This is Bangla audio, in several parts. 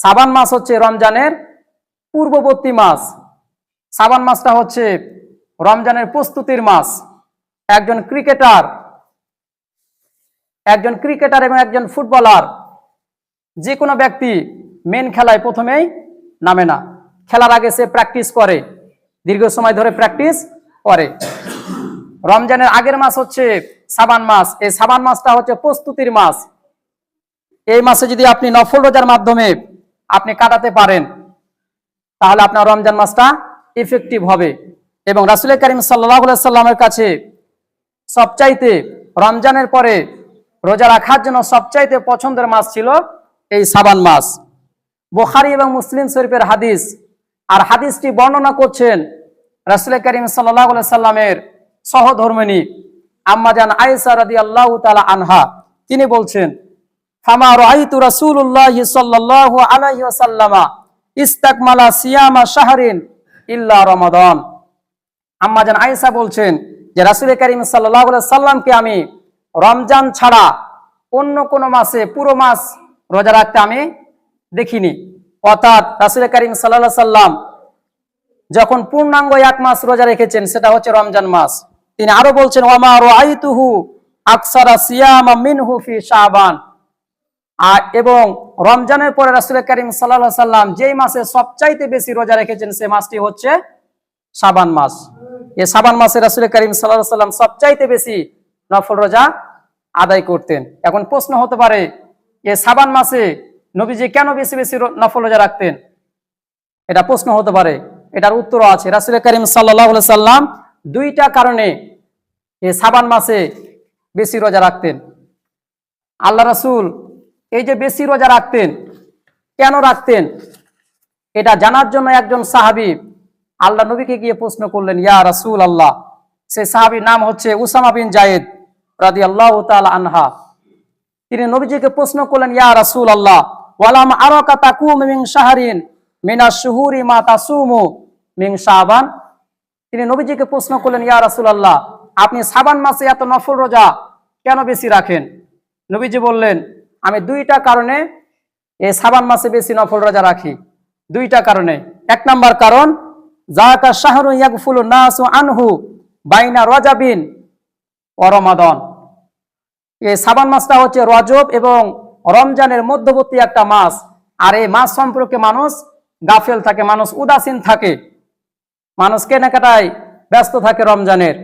শাবান মাস হচ্ছে রমজানের পূর্ববর্তী মাস। শাবান মাসটা হচ্ছে রমজানের প্রস্তুতির মাস। একজন ক্রিকেটার এবং একজন ফুটবলার, যে কোনো ব্যক্তি মেন খেলায় প্রথমেই নামে না। খেলার আগে সে প্র্যাকটিস করে, দীর্ঘ সময় ধরে প্র্যাকটিস করে। রমজানের আগের মাস হচ্ছে শাবান মাস। এই শাবান মাসটা হচ্ছে প্রস্তুতির মাস। এই মাসে যদি আপনি নফল রোজার মাধ্যমে আপনি কাটাতে পারেন, তাহলে আপনার রমজান মাসটা ইফেক্টিভ হবে। এবং রাসূল করিম সাল্লাল্লাহু আলাইহি সাল্লামের কাছে সবচাইতে রমজানের পরে রোজা রাখার জন্য সবচাইতে পছন্দের মাস ছিল এই শাবান মাস। বুখারী এবং মুসলিম শরীফের হাদিস, আর হাদিসটি বর্ণনা করছেন রাসূল করিম সাল্লাল্লাহু আলাইহি সাল্লামের সহধর্মিণী আম্মা জান আয়েশা রাদিয়াল্লাহু তাআলা আনহা। তিনি বলছেন, ফামা রাআইতু রাসূলুল্লাহি সাল্লাল্লাহু আলাইহি ওয়াসাল্লামা ইস্তাকমালা সিয়ামা শাহরিন ইল্লা রমাদান। আম্মা জান আয়েশা বলছেন যে রাসূল করিম সাল্লাল্লাহু আলাইহি সাল্লামকে আমি রমজান ছাড়া অন্য কোন মাসে পুরো মাস রোজা রাখতে আমি দেখিনি। অর্থাৎ রাসূল করিম সাল্লাল্লাহু আলাইহি সাল্লাম যখন পূর্ণাঙ্গ এক মাস রোজা রেখেছেন, সেটা হচ্ছে রমজান মাস। তিনি আরো বলছেন, ওয়ামা রাআইতুহু আকসারা সিয়ামা মিনহু ফি শাবান। এবং রমজানের পরে রাসূল করিম সাল্লাল্লাহু আলাইহি সাল্লাম যেই মাসে সবচাইতে বেশি রোজা রেখেছেন, সেই মাসটি হচ্ছে শাবান মাস। এই শাবান মাসে রাসূল করিম সাল্লাল্লাহু আলাইহি সাল্লাম সবচাইতে বেশি নফল রোজা আদায় করতেন। এখন প্রশ্ন হতে পারে, এই শাবান মাসে নবীজি কেন বেশি বেশি নফল রোজা রাখতেন? এটা প্রশ্ন হতে পারে। এটার উত্তরও আছে। রাসূল করিম সাল্লাল্লাহু আলাইহি সাল্লাম দুইটা কারণে এই শাবান মাসে বেশি রোজা রাখতেন। আল্লাহ রাসূল এই যে বেশি রোজা রাখতেন, কেন রাখতেন, এটা জানার জন্য একজন সাহাবী আল্লাহ নবীকে গিয়ে প্রশ্ন করলেন, ইয়া রাসূল আল্লাহ। সেই সাহাবীর নাম হচ্ছে উসামা বিন যায়েদ রাদিয়াল্লাহু তাআলা আনহা। তিনি নবীজিকে প্রশ্ন করলেন, ইয়া রাসূল আল্লাহ, ওয়ালাম আরাকা তাকুম মিন শাহরিন মিনাশ শুহুরি মা তাসুমু মিন শাবান। তিনি নবীজিকে প্রশ্ন করলেন, ইয়া রাসূল আল্লাহ, আপনি শাবান মাসে এত নফল রোজা কেন বেশি রাখেন? নবীজি বললেন, আমি দুইটা কারণে এই শাবান মাসে বেশি নফল রোজা রাখি। দুইটা কারণে। এক নাম্বার কারণ, যাকা শাহরুন ইয়াগফুলু নাসু আনহু বাইনা রজাবিন ওয়া রমাদান। এই শাবান মাসটা হচ্ছে রজব এবং রমজানের মধ্যবর্তী একটা মাস। আর এই মাস সম্পর্কে মানুষ গাফেল থাকে, মানুষ উদাসীন থাকে, মানুষ কেনাকাটায় ব্যস্ত থাকে রমজানের।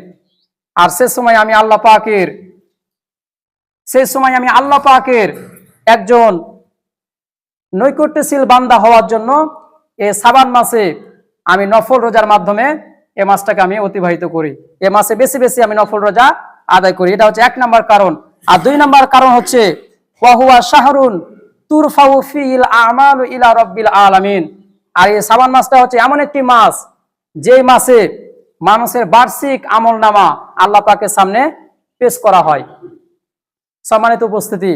আর সে সময় আমি আল্লাহ পাকের একজন নৈকট্যশীল বান্দা হওয়ার জন্য এই শাবান মাসে আমি নফল রোজার মাধ্যমে এই মাসটাকে আমি অতিবাহিত করি। এই মাসে বেশি বেশি আমি নফল রোজা আদায় করি। এটা হচ্ছে এক নাম্বার কারণ। আর দুই নাম্বার কারণ হচ্ছে, ওয়াহুয়া শাহরুন তুরফাউ ফিল আমালু ইলা রাব্বিল আলামিন। আর এই শাবান মাসটা হচ্ছে এমন একটি মাস, যেই মাসে মানুষের বার্ষিক আমলনামা আল্লাহ পাকের সামনে পেশ করা হয়। সম্মানিত উপস্থিতি,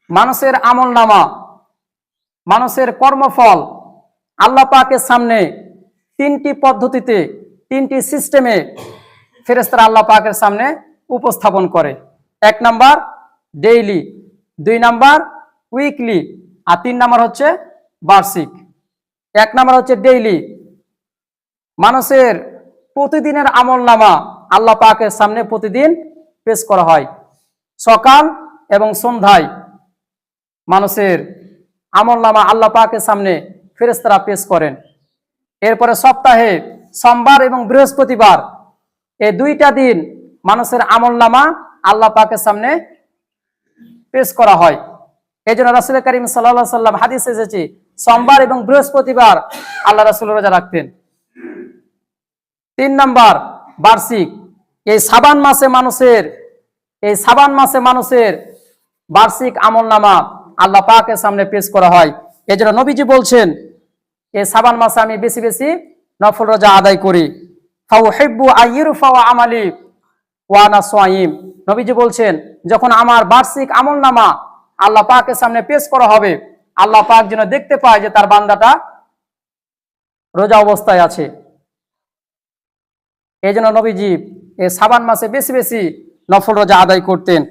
মানুষের আমলনামা, মানুষের কর্মফল আল্লাহ পাকের সামনে তিনটি পদ্ধতিতে, তিনটি সিস্টেমে ফেরেশতারা আল্লাহ পাকের সামনে উপস্থাপন করে। এক নাম্বার ডেইলি, দুই নাম্বার উইকলি, আর তিন নাম্বার হচ্ছে বার্ষিক। এক নাম্বার হচ্ছে ডেইলি। মানুষের প্রতিদিনের আমলনামা আল্লাহ পাকের সামনে প্রতিদিন পেশ করা হয়। সকাল এবং সন্ধ্যায় মানুষের আমলনামা আল্লাহ পাকের সামনে ফেরেশতারা পেশ করেন। এরপরে সপ্তাহে সোমবার এবং বৃহস্পতিবার, এই দুইটা দিন মানুষের আমলনামা আল্লাহ পাকের সামনে পেশ করা হয়। এই জন্য রাসূল করিম সাল্লাল্লাহু আলাইহি সাল্লাম হাদিসে এসেছে, সোমবার এবং বৃহস্পতিবার আল্লাহ রাসূল রোজা রাখতেন। তিন নাম্বার বার্ষিক। এই শাবান মাসে মানুষের বার্ষিক আমলনামা আল্লাহ পাকের সামনে পেশ করা হয়। এই জন্য নবীজি বলছেন, এই শাবান মাসে আমি বেশি বেশি নফল রোজা আদায় করি। ফাউহিব্বু আইয়ুরফা আমালি ওয়া আনা সাইম। নবীজি বলছেন, যখন আমার বার্ষিক আমলনামা আল্লাহ পাকের সামনে পেশ করা হবে, আল্লাহ পাক যেন দেখতে পায় যে তার বান্দাটা রোজা অবস্থায় আছে। এই জন্য নবীজি এই শাবান মাসে বেশি বেশি নফল রোজা আদায় করতেন।